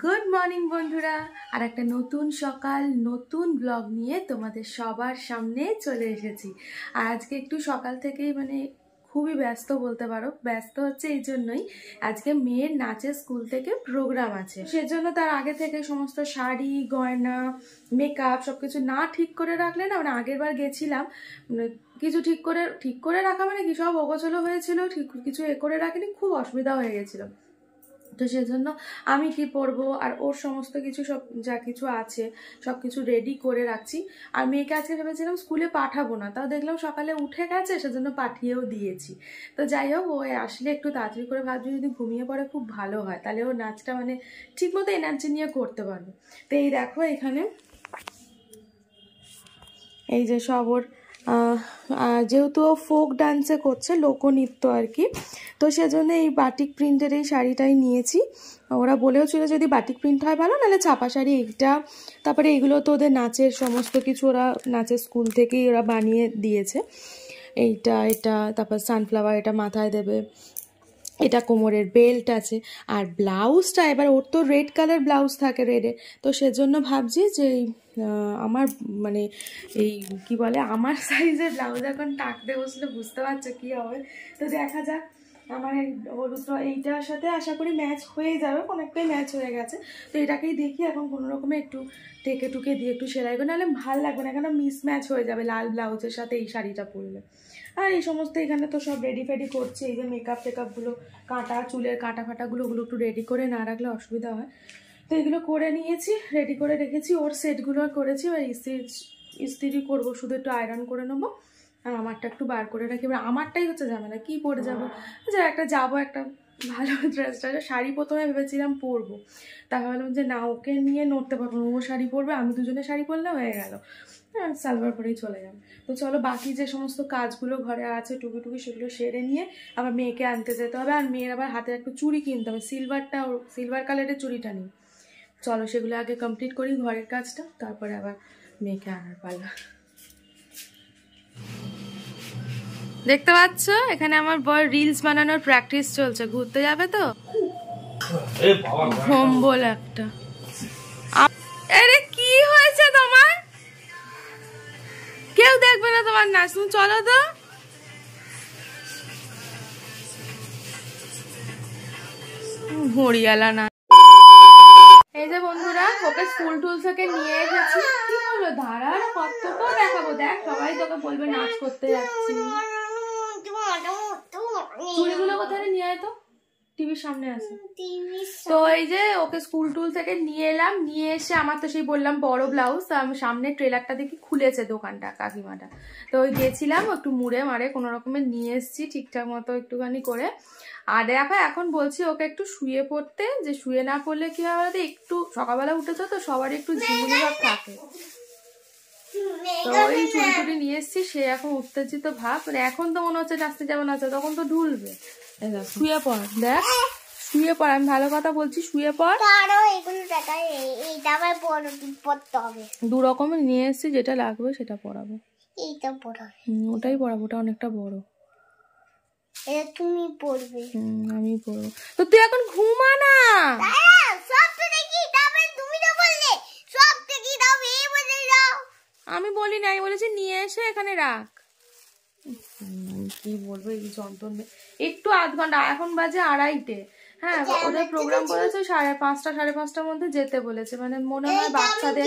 Good morning বন্ধুরা, আর একটা নতুন সকাল নতুন ব্লগ নিয়ে তোমাদের সবার সামনে চলে এসেছি। আর আজকে একটু সকাল থেকেই খুবই ব্যস্ত বলতে পারো। ব্যস্ত হচ্ছে এই জন্যই, আজকে মেয়ের নাচের স্কুল থেকে প্রোগ্রাম আছে, সেজন্য তার আগে থেকে সমস্ত শাড়ি গয়না মেকআপ সবকিছু না ঠিক করে রাখলে না, আগের বার গেছিলাম কিছু ঠিক করে রাখা কি সব অগোছলো হয়েছিল, ঠিক কিছু করে রাখিনি, খুব অসুবিধা হয়ে গেছিল। তো সেজন্য আমি কি পরবো আর ওর সমস্ত কিছু সব যা কিছু আছে সব কিছু রেডি করে রাখছি। আর মেয়েকে আজকে ভেবেছিলাম স্কুলে পাঠাবো না, তাও দেখলাম সকালে উঠে গেছে, সেজন্য পাঠিয়েও দিয়েছি। তো যাই হোক, ও আসলে একটু তাড়াতাড়ি করে ভাবছি যদি ঘুমিয়ে পড়ে খুব ভালো হয়, তাহলে ও নাচটা ঠিকমতো এনার্জি নিয়ে করতে পারবে। তো এই দেখো এখানে এই যে সব ওর যেহেতু ও ফোক ডান্সে করছে, লোকনৃত্য আর কি, তো সেজন্য এই বাটিক প্রিন্টের এই শাড়িটাই নিয়েছি। ওরা বলেও ছিল যদি বাটিক প্রিন্ট হয় ভালো, নাহলে ছাপা শাড়ি এইটা। তারপরে এগুলো তো ওদের নাচের সমস্ত কিছু ওরা নাচের স্কুল থেকেই ওরা বানিয়ে দিয়েছে। এটা তারপর সানফ্লাওয়ার এটা মাথায় দেবে, এটা কোমরের বেল্ট আছে। আর ব্লাউজটা এবার ওর তো রেড কালার ব্লাউজ থাকে, রেডে, তো সেজন্য ভাবছি যে আমার এই কি বলে আমার সাইজের ব্লাউজ এখন টাকতে বসলে বুঝতে পারছো কি হবে। তো দেখা যাক, আমার এই হলুদ এইটার সাথে আশা করি ম্যাচ হয়ে যাবে, অনেকটাই ম্যাচ হয়ে গেছে। তো এটাকেই দেখি এখন কোনো রকমে একটু টেকে টুকে দিয়ে একটু সেলাই করে, নাহলে ভালো লাগবে না, কেন মিস ম্যাচ হয়ে যাবে লাল ব্লাউজের সাথে এই শাড়িটা পরলে। আর এই সমস্ত এখানে তো সব রেডি ফেডি করছে, এই যে মেকআপ টেকআপগুলো, কাঁটা চুলের কাঁটা ফাটাগুলো, ওগুলো একটু রেডি করে না রাখলে অসুবিধা হয়। তো এগুলো করে নিয়েছি, রেডি করে রেখেছি। ওর সেটগুলো করেছি, এবার ইস্ত্রি করবো, শুধু একটু আয়রন করে নেবো। আর আমারটা একটু বার করে রাখি, এবার আমারটাই হচ্ছে ঝামেলা, কি পরে যাবো। একটা ভালো ড্রেসটা, শাড়ি প্রথমে ভেবেছিলাম পরবো, তাহলে ভাবলাম যে না, ওকে নিয়ে নড়তে পারবো না, ও শাড়ি পরবে, আমি দুজনে শাড়ি পরলে হয়ে গেল, সালোয়ার পরেই চলে যাবে। তো চলো বাকি যে সমস্ত কাজগুলো ঘরে আছে টুকি সেগুলো সেরে নিয়ে আবার মেয়েকে আনতে যেতে হবে। আর মেয়ের আবার হাতে একটু চুড়ি কিনতে হবে, সিলভার কালারের চুড়িটা নিই। চলো সেগুলো আগে কমপ্লিট করি ঘরের কাজটা, তারপরে আবার মেয়েকে আনার পালা। দেখতে পাচ্ছ এখানে আমার বর রিলস বানানোর প্র্যাকটিস চলছে, ঘুরতে যাবে তো ভম্বল একটা। আরে কি হয়েছে তোমার? কেউ দেখবে না তোমার নাচ, তুমি চলো তো। হরিয়ালা না। এই যে বন্ধুরা, ওকে স্কুল টুল থেকে নিয়ে এসেছি। কি হলো, দাঁড়া, কতটা দেখাবো, দেখ সবাই তোকে বলবে নাচ করতে যাচ্ছি। চুড়িগুলো কোথায় নিয়ে আয় তো, টিভির সামনে আছে। তো এই যে ওকে স্কুল টুল থেকে নিয়ে এলাম, নিয়ে এসে আমার তো সেই বললাম বড় ব্লাউজ, আমি সামনে ট্রেলারটা দেখি খুলেছে দোকানটা, কাকিমাটা, তো ওই গেছিলাম একটু মুড়ে মারে কোনো রকমে নিয়ে এসছি ঠিকঠাক মতো একটুখানি করে। আর দেখো এখন বলছি ওকে একটু শুয়ে পড়তে, যে শুয়ে না পড়লে কি হবে, একটু সকালবেলা উঠেছো তো সবারই একটু ঝিমুনি ভাব থাকে। তো ওই চুড়ি টুড়ি নিয়ে এসছি, সে এখন উত্তেজিত ভাব, এখন তো মনে হচ্ছে নাচতে যাবো না, তখন তো ঢুলবে। শুয়ে পড়, দেখ শুয়ে পড়, আমি ভালো কথা বলছি, শুয়ে পড়। দু রকমের নিয়ে এসছি, যেটা লাগবে সেটা পড়াবো। ওটাই পড়াবো, ওটা অনেকটা বড়। তুমি পড়বে, আমি পড়বো। তো তুই এখন ঘুমা না। আমি বলি না, আমি বলেছি নিয়ে এসে এখানে রাখ। কি বলবো এই যন্ত্রণা, একটু আধ ঘন্টা, এখন বাজে 2:30। হ্যাঁ, ওদের প্রোগ্রাম করেছে 5:30 সাড়ে 5টার মধ্যে যেতে বলেছে, মনে হয় বাচ্চাদের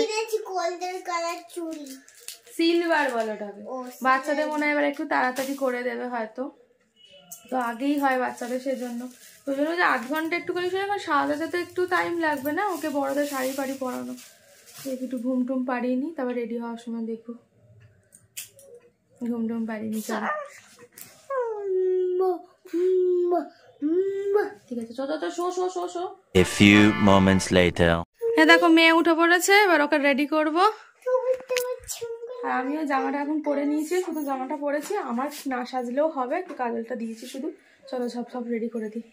সিলভার বলোটাকে বাচ্চাদের মনে হয় এবার একটু তাড়াতাড়ি করে দেবে হয়তো, তো আগেই হয় বাচ্চাদের, সেজন্য ওই জন্য যে আধ ঘন্টা একটুখানি শুনে সাজাতে তো একটু টাইম লাগবে না, ওকে বড়দের শাড়ি ফাড়ি পরানো, একটু ঘুম টুম পাড়িয়ে নি, তারপর রেডি হওয়ার সময় দেখবো ঘুম টুম পাড়িয়ে নি। চলো ঠিক আছে, চলো তো, show. A few moments later. হ্যাঁ দেখো মেয়ে উঠে পড়েছে, এবার ওকে রেডি করবো। আর আমিও জামাটা এখন পরে নিয়েছি, শুধু জামাটা পরেছি, আমার না সাজলেও হবে, একটু কাজলটা দিয়েছি শুধু। চলো সব রেডি করে দিই।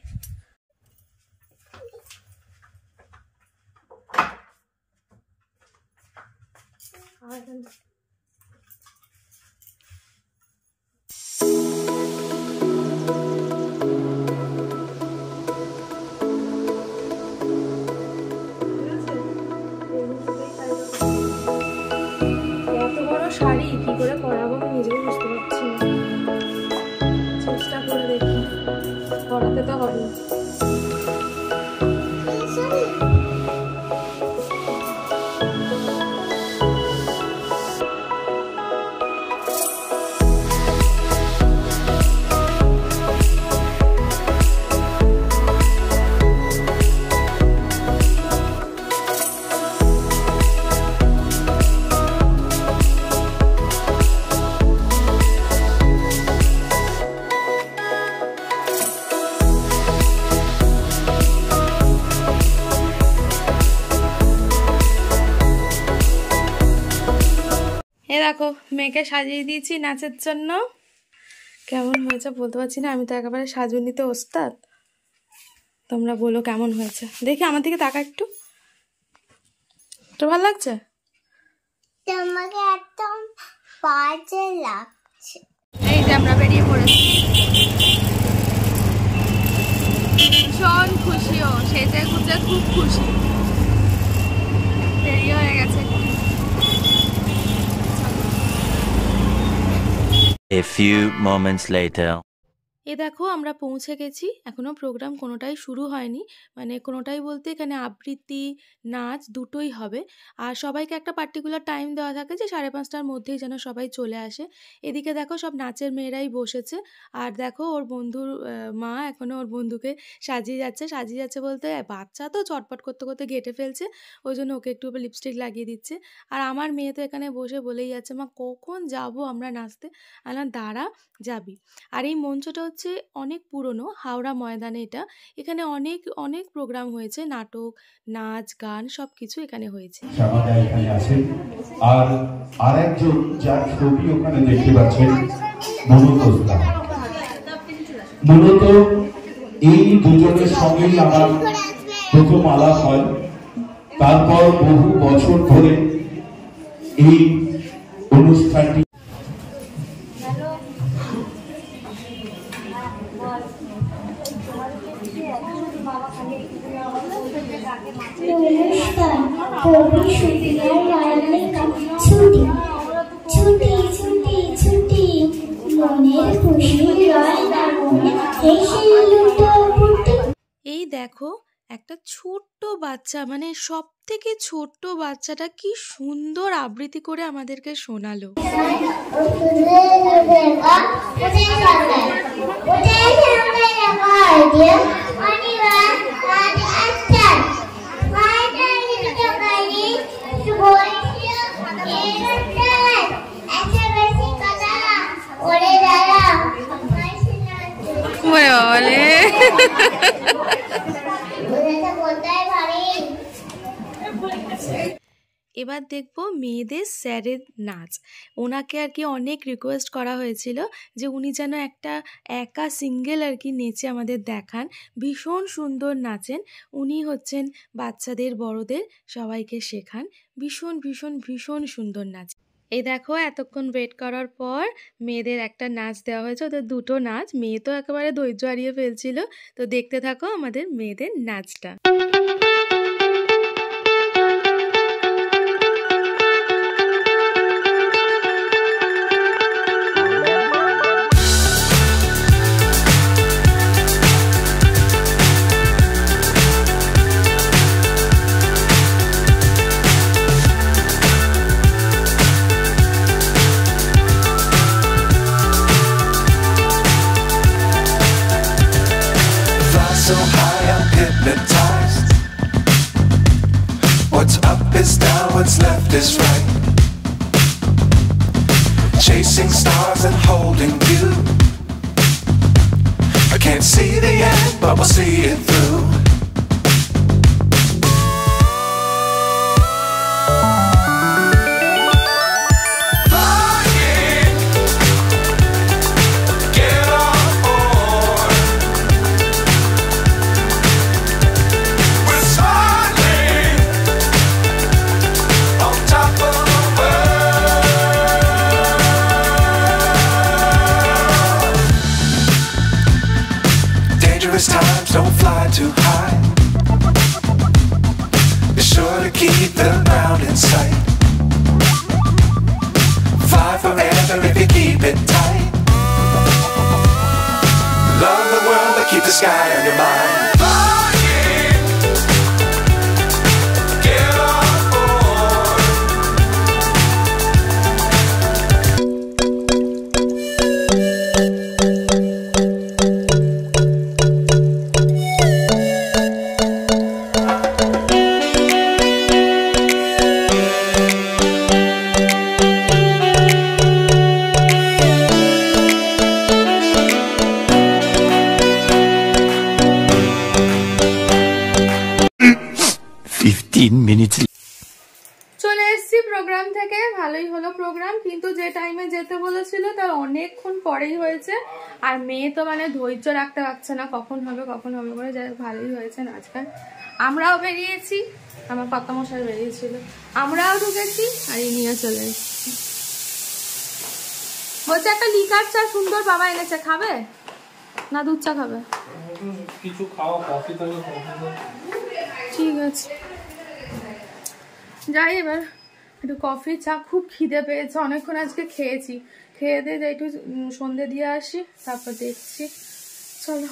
দেখো মেয়েকে সাজিয়ে দিয়েছি নাচের জন্য। কেমন হয়েছে বলতে পারছি না, আমি তো একেবারে সাজুনিতে ওস্তাদ। তোমরা বলো কেমন হয়েছে। দেখি আমার দিকে তাকা একটু, তো ভালো লাগছে? তোমাকে একদম বাজে লাগছে। এই যে আমরা বেরিয়ে পড়েছি, ভীষণ খুশিও, সেজে গুজে খুব খুশি। দেরি হয়ে গেছে। A few moments later. এ দেখো আমরা পৌঁছে গেছি, এখনো প্রোগ্রাম কোনোটাই শুরু হয়নি, মানে কোনোটাই বলতে এখানে আবৃত্তি নাচ দুটোই হবে। আর সবাইকে একটা পার্টিকুলার টাইম দেওয়া থাকে যে 5:30টার মধ্যেই যেন সবাই চলে আসে। এদিকে দেখো সব নাচের মেয়েরাই বসেছে, আর দেখো ওর বন্ধুর মা এখনো ওর বন্ধুকে সাজিয়ে যাচ্ছে বলতে বাচ্চা তো চটপট করতে করতে ঘেটে ফেলছে, ওই জন্য ওকে একটু লিপস্টিক লাগিয়ে দিচ্ছে। আর আমার মেয়ে তো এখানে বসে বলেই যাচ্ছে, মা কখন যাব আমরা নাচতে। আলাম দাঁড়া যাবি। আর এই মঞ্চটা হচ্ছে অনেক পুরনো, হাওড়া ময়দানে এটা। এখানে অনেক অনেক প্রোগ্রাম হয়েছে, নাটক নাচ গান সব কিছু এখানে হয়েছে। শ্যামাদা এখানে আছেন, আর আরেকজন যার ছবি ওখানে দেখতে পাচ্ছেন মনোজদা। মূলত এই দুজনের সঙ্গেই আমার প্রথম আলাপ হয়। তারপর বহু বছর ধরে এই অনুষ্ঠানটি এই দেখো একটা ছোট্ট বাচ্চা, মানে সব থেকে ছোট্ট বাচ্চাটা কি সুন্দর আবৃত্তি করে আমাদেরকে শোনালো। এবার দেখব মেয়েদের স্যারের নাচ। ওনাকে আর কি অনেক রিকোয়েস্ট করা হয়েছিল যে উনি যেন একটা একা সিঙ্গেল আর কি নেচে আমাদের দেখান। ভীষণ সুন্দর নাচেন উনি, হচ্ছেন বাচ্চাদের বড়দের সবাইকে শেখান। ভীষণ ভীষণ ভীষণ সুন্দর নাচ। এই দেখো এতক্ষণ ওয়েট করার পর মেয়েদের একটা নাচ দেওয়া হয়েছে, ওদের দুটো নাচ। মেয়ে তো একেবারে ধৈর্য হারিয়ে ফেলছিল। তো দেখতে থাকো আমাদের মেয়েদের নাচটা। So high I'm hypnotized. What's up is down, what's left is right. Chasing stars and holding you. I can't see the end, but we'll see it through. Times don't fly too high. Be sure to keep the ground in sight. Fly forever if you keep it tight. Love the world but keep the sky on your mind. minutes. চলে এসেছি programme programme থেকে ভালোই হলো programme, কিন্তু যে টাইমে যেতে বলেছিল তার অনেকক্ষণ পরেই হয়েছে। আর মেয়ে তো মানে ধৈর্য রাখতে পারছে না, কখন হবে করে। যাই হোক ভালোই হয়েছে নাচগান। আমরাও বেরিয়েছি, আমার কর্তামশাই বেরিয়েছিল, আমরাও ঢুকেছি, আর ইনিও চলে এসেছি। বলছে একটা লিকার চা সুন্দর বাবা এনেছে, খাবে না দুধ চা খাবে? কিছু খাওয়া, কফি তো ঠিক আছে যাই, এবার একটু কফি চা, খুব খিদে পেয়েছে, অনেকক্ষণ আজকে খেয়েছি। খেয়ে দিয়ে যাই একটু সন্ধে দিয়ে আসি, তারপর দেখছি। চলো।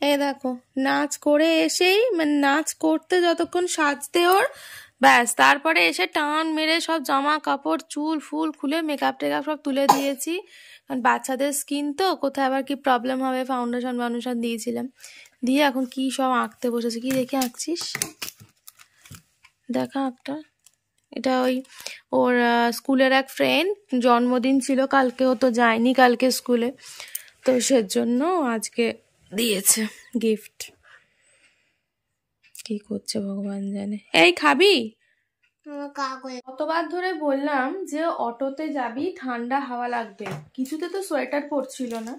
এই দেখো নাচ করে এসেই, মানে নাচ করতে যতক্ষণ সাজতে ওর ব্যাস, তারপরে এসে টান মেরে সব জামা কাপড় চুল ফুল খুলে মেকআপ টেকআপ সব তুলে দিয়েছি। কারণ বাচ্চাদের স্কিন তো, কোথায় আবার কি প্রবলেম হবে, ফাউন্ডেশন দিয়েছিলাম। দিয়ে এখন কি সব আঁকতে বসেছে, কি দেখে আঁকছিস দেখা একটা। এটা ওই ওর স্কুলের এক ফ্রেন্ড জন্মদিন ছিল কালকে, ও তো যায়নি কালকে স্কুলে, তো সেজন্য আজকে দিয়েছে গিফট। কি করছে ভগবান জানে। এই খাবি? কতবার ধরে বললাম যে অটোতে যাবি, ঠান্ডা হাওয়া লাগবে, কিছুতে তো সোয়েটার পরছিল না,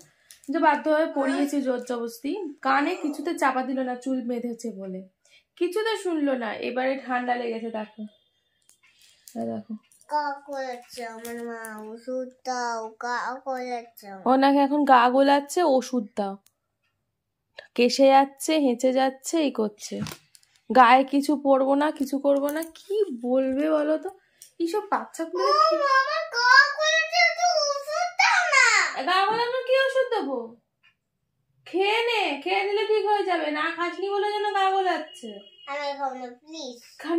যে বাধ্য হয়ে পরিয়েছি জোর জবস্তি। কানে কিছুতে চাপা দিল না, চুল বেঁধেছে বলে কিছুতে শুনলো না। এবারে ঠান্ডা লেগেছে, দেখো দেখো ওনাকে এখন গা গোলাচ্ছে, ওষুধ দাও। কেসে যাচ্ছে, হেঁচে যাচ্ছে, এই করছে, গায়ে কিছু পরবো না, কিছু করবো না। কি বলবে বলো তো, এইসব বাচ্চাগুলো। গা গোলানোর কি ওষুধ দেবো? খেয়ে নে, খেয়ে নিলে ঠিক হয়ে যাবে। না খাসনি বলে যেন গা গোলাচ্ছে।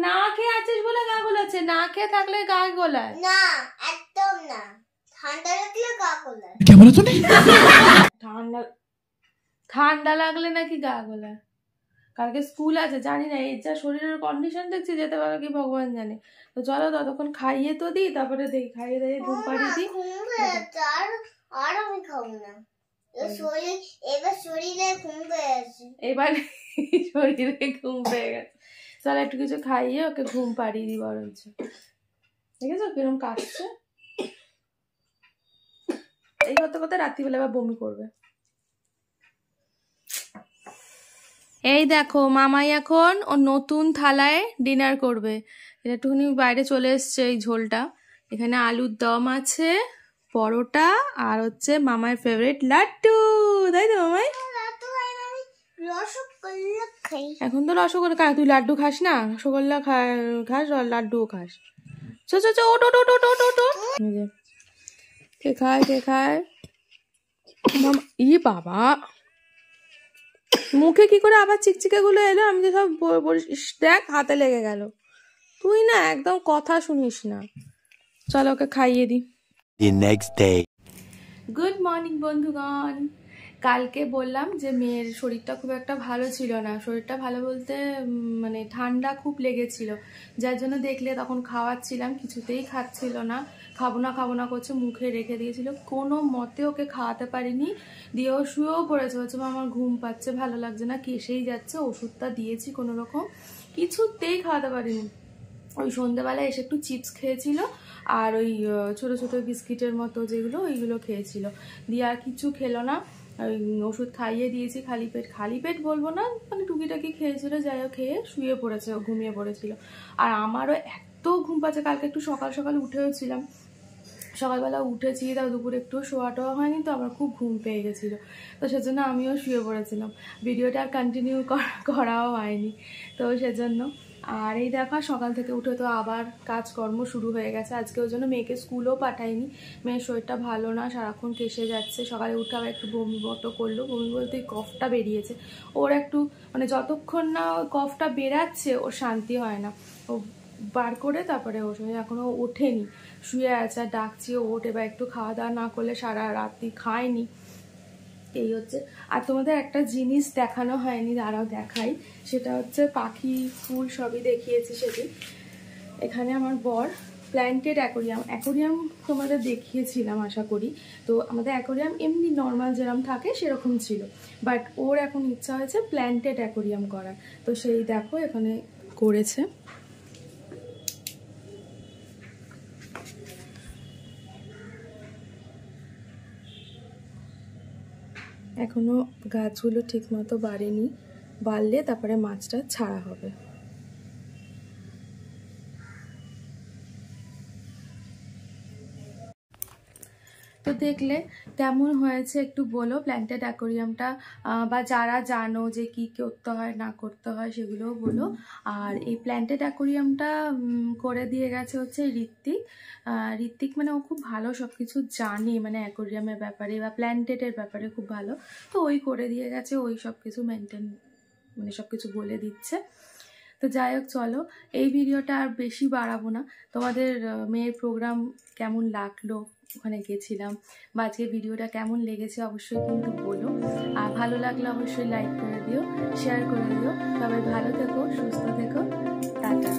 না খেয়ে আছিস বলে গা গোলাচ্ছে, না খেয়ে থাকলে গা গোলায় না, একদম না। ঠান্ডা লাগলে গা গোলায়। ঠান্ডা লাগলে নাকি গা গোলায়? কালকে স্কুল আছে জানি না, এর যা শরীরের কন্ডিশন দেখছি যেতে পারো কি ভগবান জানে। তো চলো ততক্ষণ খাইয়ে তো দিই, তারপরে দেখি খাইয়ে দিয়ে ঘুম পাড়িয়ে দিই। আর আমি খাবো না, এবার শরীরে ঘুম পেয়ে গেছে। এবার শরীরে ঘুম পেয়ে গেছে, চলো একটু কিছু খাইয়ে ওকে ঘুম পাড়িয়ে দিই বরঞ্চ। দেখেছো কিরম কাটছে? এই করতে করতে রাত্রিবেলা আবার বমি করবে। এই দেখো মামাই এখন ও নতুন থালায় ডিনার করবে। এটা একটুখানি বাইরে চলে এসছে এই ঝোলটা। এখানে আলুর দম আছে, পরোটা, আর হচ্ছে মামার ফেভারিট লাড্ডু, তাই তো মামাই? এখন তো রসগোল্লা খাস, তুই লাড্ডু খাস না? রসগোল্লা খাস, লাড্ডুও খাস। চো চো চো, ওটো ওটো ওটো ওটো। কে খায় কে খায়? ই বাবা, মুখে কি করে আবার চিকচিকে গুলো এলো? আমি তো সব দেখ হাতে লেগে গেল। তুই না একদম কথা শুনিস না। চলো ওকে খাইয়ে দি। The next day. Good morning বন্ধুগণ। কালকে বললাম যে মেয়ের শরীরটা খুব একটা ভালো ছিল না। শরীরটা ভালো বলতে মানে ঠান্ডা খুব লেগেছিল, যার জন্য দেখলে তখন খাওয়াচ্ছিলাম, কিছুতেই খাচ্ছিল না। খাবো না করছে, মুখে রেখে দিয়েছিল, কোনো মতে ওকে খাওয়াতে পারিনি। দিয়ে ও শুয়েও পড়েছে, বলছে আমার ঘুম পাচ্ছে, ভালো লাগছে না, কেসেই যাচ্ছে। ওষুধটা দিয়েছি কোনো রকম, কিছুতেই খাওয়াতে পারিনি। ওই সন্ধ্যেবেলায় এসে একটু চিপস খেয়েছিল, আর ওই ছোটো ছোটো বিস্কিটের মতো যেগুলো, ওইগুলো খেয়েছিল। দিয়ে আর কিছু খেলো না। ওই ওষুধ খাইয়ে দিয়েছি, খালি পেট বলবো না, মানে টুকিটাকি খেয়েছিল। যাই হোক খেয়ে শুয়ে পড়েছে, ঘুমিয়ে পড়েছিল। আর আমারও এত ঘুম পাচ্ছে, কালকে একটু সকাল সকাল উঠেওছিলাম, সকালবেলা উঠেছি, তাও দুপুরে একটু শোয়া টোয়া হয়নি, তো আমার খুব ঘুম পেয়ে গেছিলো। তো সেজন্য আমিও শুয়ে পড়েছিলাম, ভিডিওটা আর কন্টিনিউ করাও হয়নি, তো সেজন্য। আর এই দেখা সকাল থেকে উঠে তো আবার কাজকর্ম শুরু হয়ে গেছে। আজকে ওই জন্য মেয়েকে স্কুলও পাঠাইনি, মেয়ের শরীরটা ভালো না, সারাক্ষণ কেসে যাচ্ছে। সকালে উঠে আবার একটু বমি মতো করলো, বমি বলতে কফটা বেরিয়েছে ওর একটু, মানে যতক্ষণ না ওই কফটা বেরাচ্ছে ওর শান্তি হয় না। ও বার করে তারপরে ওর সঙ্গে এখনও ওঠেনি, শুয়ে আছে, আর ডাকছি ওঠে, বা একটু খাওয়া দাওয়া না করলে সারা রাত্রি খায়নি, এই হচ্ছে। আর তোমাদের একটা জিনিস দেখানো হয়নি, দাঁড়াও দেখাই। সেটা হচ্ছে পাখি ফুল সবই দেখিয়েছি সেদিন। এখানে আমার বর প্ল্যান্টেড অ্যাকোরিয়াম তোমাদের দেখিয়েছিলাম আশা করি। তো আমাদের অ্যাকোরিয়াম এমনি নর্মাল যেরকম থাকে সেরকম ছিল, বাট ওর এখন ইচ্ছা হয়েছে প্ল্যান্টেড অ্যাকোরিয়াম করার। তো সেই দেখো এখানে করেছে, এখনও গাছগুলো ঠিকমতো বাড়েনি, বাড়লে তারপরে মাছটা ছাড়া হবে। তো দেখলে কেমন হয়েছে একটু বলো প্ল্যান্টেড অ্যাকোরিয়ামটা, বা যারা জানো যে কি করতে হয় না করতে হয় সেগুলোও বলো। আর এই প্ল্যান্টেড অ্যাকোরিয়ামটা করে দিয়ে গেছে হচ্ছে ঋত্বিক মানে ও খুব ভালো সব কিছু জানে, মানে অ্যাকোরিয়ামের ব্যাপারে বা প্ল্যান্টেডের ব্যাপারে খুব ভালো। তো ওই করে দিয়ে গেছে, ওই সব কিছু মেনটেন মানে সব কিছু বলে দিচ্ছে। তো যাই হোক, চলো এই ভিডিওটা আর বেশি বাড়াবো না। তোমাদের মেয়ের প্রোগ্রাম কেমন লাগলো, ওখানে গেছিলাম, বা আজকে ভিডিওটা কেমন লেগেছে অবশ্যই কিন্তু বলো। আর ভালো লাগলে অবশ্যই লাইক করে দিও, শেয়ার করে দিও। সবাই ভালো থেকো, সুস্থ থেকো, টাটা।